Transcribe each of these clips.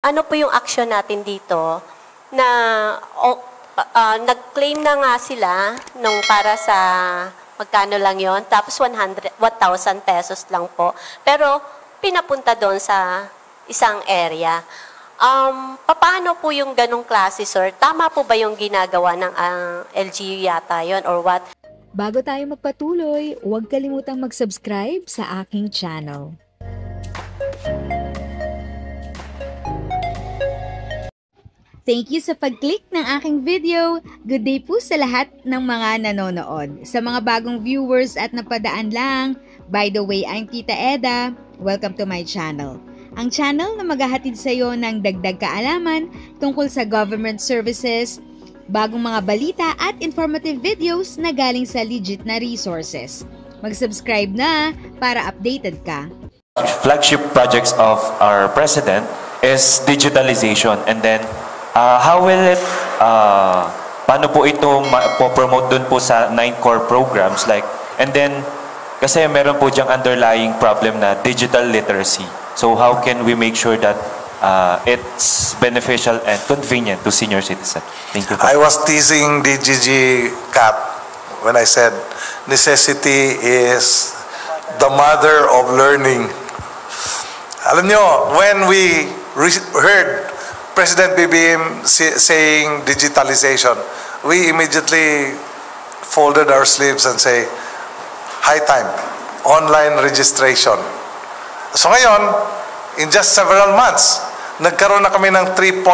Ano po yung action natin dito na nag-claim na nga sila nung para sa magkano lang yon, tapos 1,000 pesos lang po. Pero pinapunta doon sa isang area. Paano po yung ganong klase, sir? Tama po ba yung ginagawa ng LGU yata yon or what? Bago tayo magpatuloy, huwag kalimutang mag-subscribe sa aking channel. Thank you sa pag-click ng aking video. Good day po sa lahat ng mga nanonood. Sa mga bagong viewers at napadaan lang, by the way, I'm Tita Eda. Welcome to my channel. Ang channel na maghahatid sa iyo ng dagdag kaalaman tungkol sa government services, bagong mga balita at informative videos na galing sa legit na resources. Mag-subscribe na para updated ka. Flagship projects of our president is digitalization, and then how will it, paano po ito po-promote dun po sa 9 core programs, like, and then, kasi meron po diyang underlying problem na digital literacy. So how can we make sure that it's beneficial and convenient to senior citizens? Thank you. I was teasing DGG Cap when I said necessity is the mother of learning. Alam nyo, when we heard President BBM saying digitalization, we immediately folded our sleeves and say, high time, online registration. So ngayon, in just several months, nagkaroon na kami ng 3.2,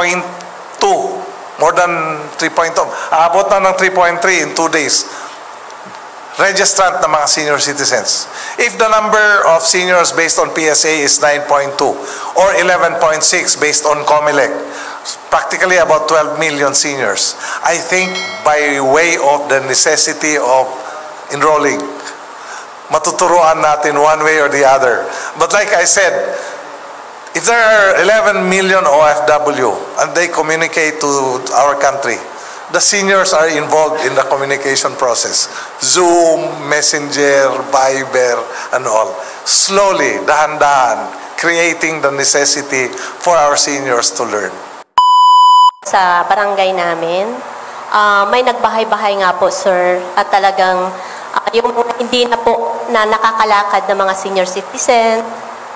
more than 3.2, aabot na ng 3.3 in 2 days. Registrant ng mga senior citizens. If the number of seniors based on PSA is 9.2 or 11.6 based on COMELEC, practically about 12 million seniors, I think by way of the necessity of enrolling, matuturuan natin one way or the other. But like I said, if there are 11 million OFW and they communicate to our country, the seniors are involved in the communication process. Zoom, Messenger, Viber, and all. Slowly, dahan-dahan, creating the necessity for our seniors to learn. Sa barangay namin, may nagbahay-bahay nga po, sir, at talagang yung hindi na po na nakakalakad ng mga senior citizen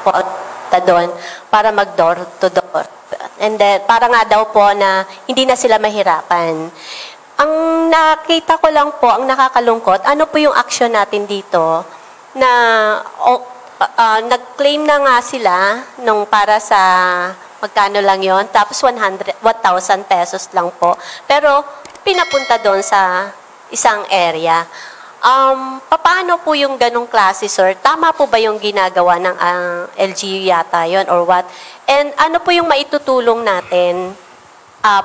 po doon para mag-door to door. And then, para nga daw po na hindi na sila mahirapan. Ang nakita ko lang po, ang nakakalungkot, ano po yung action natin dito na nag-claim na nga sila nung para sa magkano lang yon, tapos 1,000 pesos lang po. Pero pinapunta doon sa isang area. Paano po yung ganong klase, sir? Tama po ba yung ginagawa ng LGU yata yon or what? And ano po yung maitutulong natin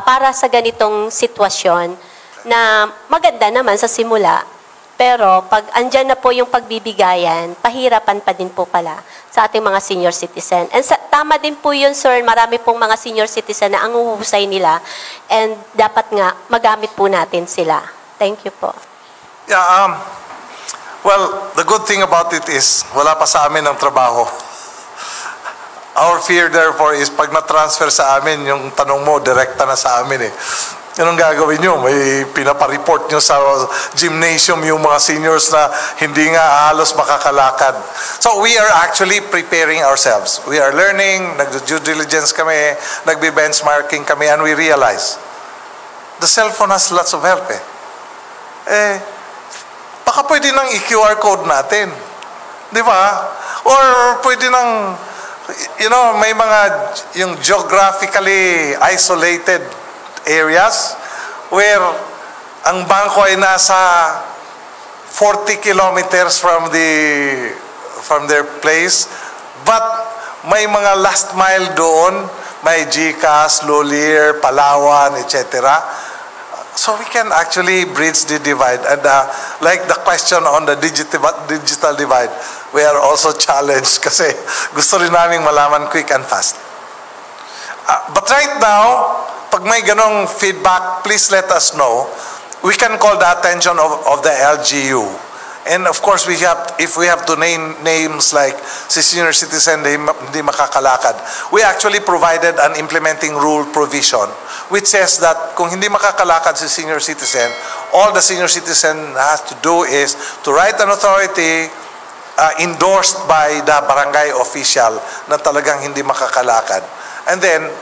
para sa ganitong sitwasyon na maganda naman sa simula, pero pag andyan na po yung pagbibigayan, pahirapan pa din po pala sa ating mga senior citizen. And tama din po yun, sir, marami pong mga senior citizen na ang uhusay nila and dapat nga magamit po natin sila. Thank you po. Yeah, well, the good thing about it is wala pa sa amin ang trabaho. Our fear therefore is pag na-transfer sa amin, yung tanong mo, direkta na sa amin eh. Anong gagawin nyo? May pinapareport nyo sa gymnasium yung mga seniors na hindi nga halos makakalakad. So we are actually preparing ourselves. We are learning, nag-due diligence kami, nagbe-benchmarking kami, and we realize the cellphone has lots of help eh. Baka pwede nang i-QR code natin. Di ba? Or pwede nang, you know, may mga yung geographically isolated areas where ang bangko ay nasa 40 kilometers from their place, but may mga last mile doon, may GCash, Lulier, Palawan, etc. So we can actually bridge the divide. And like the question on the digital divide, we are also challenged kasi gusto rin namin malaman quick and fast. But right now, pag may ganong feedback, please let us know. We can call the attention of the LGU And of course, if we have to name names like si senior citizen hindi makakalakad, we actually provided an implementing rule provision which says that kung hindi makakalakad si senior citizen, all the senior citizen has to do is to write an authority endorsed by the barangay official na talagang hindi makakalakad, and then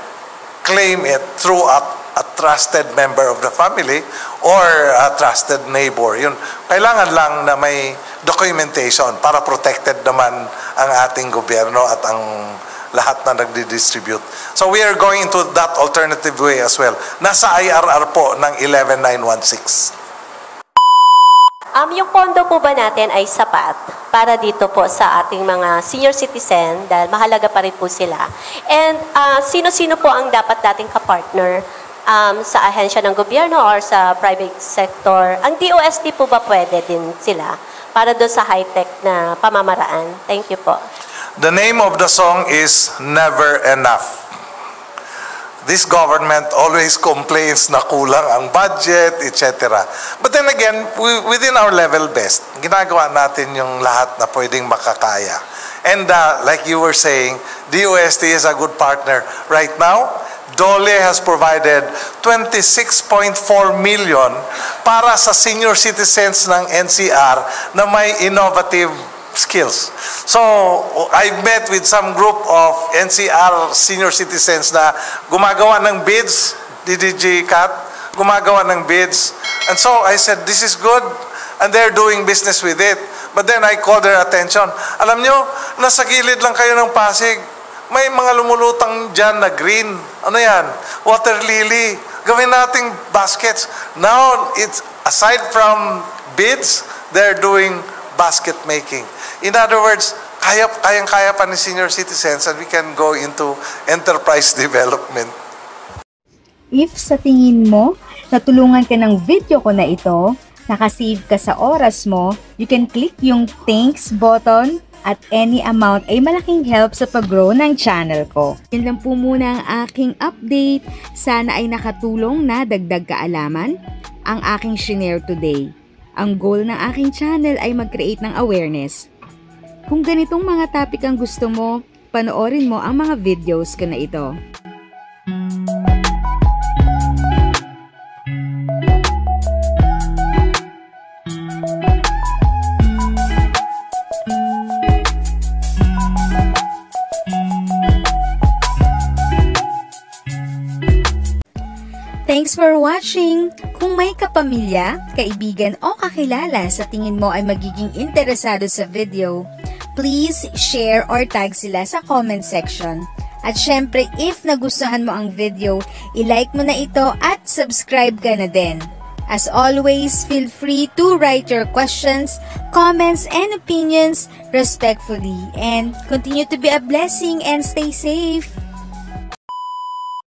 claim it through a trusted member of the family or a trusted neighbor. Yun, kailangan lang na may documentation para protected naman ang ating gobyerno at ang lahat na nagdi-distribute. So we are going into that alternative way as well. Nasa IRR po ng 11916. Yung pondo po ba natin ay sapat para dito po sa ating mga senior citizen dahil mahalaga pa rin po sila? And sino-sino po ang dapat dating kapartner sa ahensya ng gobyerno or sa private sector? Ang DOST po ba pwede din sila para doon sa high-tech na pamamaraan? Thank you po. The name of the song is Never Enough. This government always complains na kulang ang budget, etc. But then again, within our level best, ginagawa natin yung lahat na pwedeng makakaya. And like you were saying, DOST is a good partner. Right now, DOLE has provided 26.4 million para sa senior citizens ng NCR na may innovative skills. So, I met with some group of NCR senior citizens na gumagawa ng bids, DDG Cat, gumagawa ng bids. And so, I said, this is good, and they're doing business with it. But then I called their attention. Alam nyo, nasa gilid lang kayo ng Pasig. May mga lumulutang dyan na green. Ano yan? Water lily. Gawin nating baskets. Now, it's aside from bids, they're doing basket making. In other words, kayang-kaya pa ni senior citizens and we can go into enterprise development. If sa tingin mo, natulungan ka ng video ko na ito, nakasave ka sa oras mo, you can click yung thanks button at any amount ay malaking help sa pag-grow ng channel ko. Yan lang po muna ang aking update. Sana ay nakatulong na dagdag kaalaman ang aking shinare today. Ang goal ng aking channel ay mag-create ng awareness. Kung ganitong mga topic ang gusto mo, panoorin mo ang mga videos ko na ito. Thanks for watching! Kung may kapamilya, kaibigan o kakilala sa tingin mo ay magiging interesado sa video, please share or tag sila sa comment section. At syempre, if nagustuhan mo ang video, i-like mo na ito at subscribe ka na din. As always, feel free to write your questions, comments, and opinions respectfully. And continue to be a blessing and stay safe!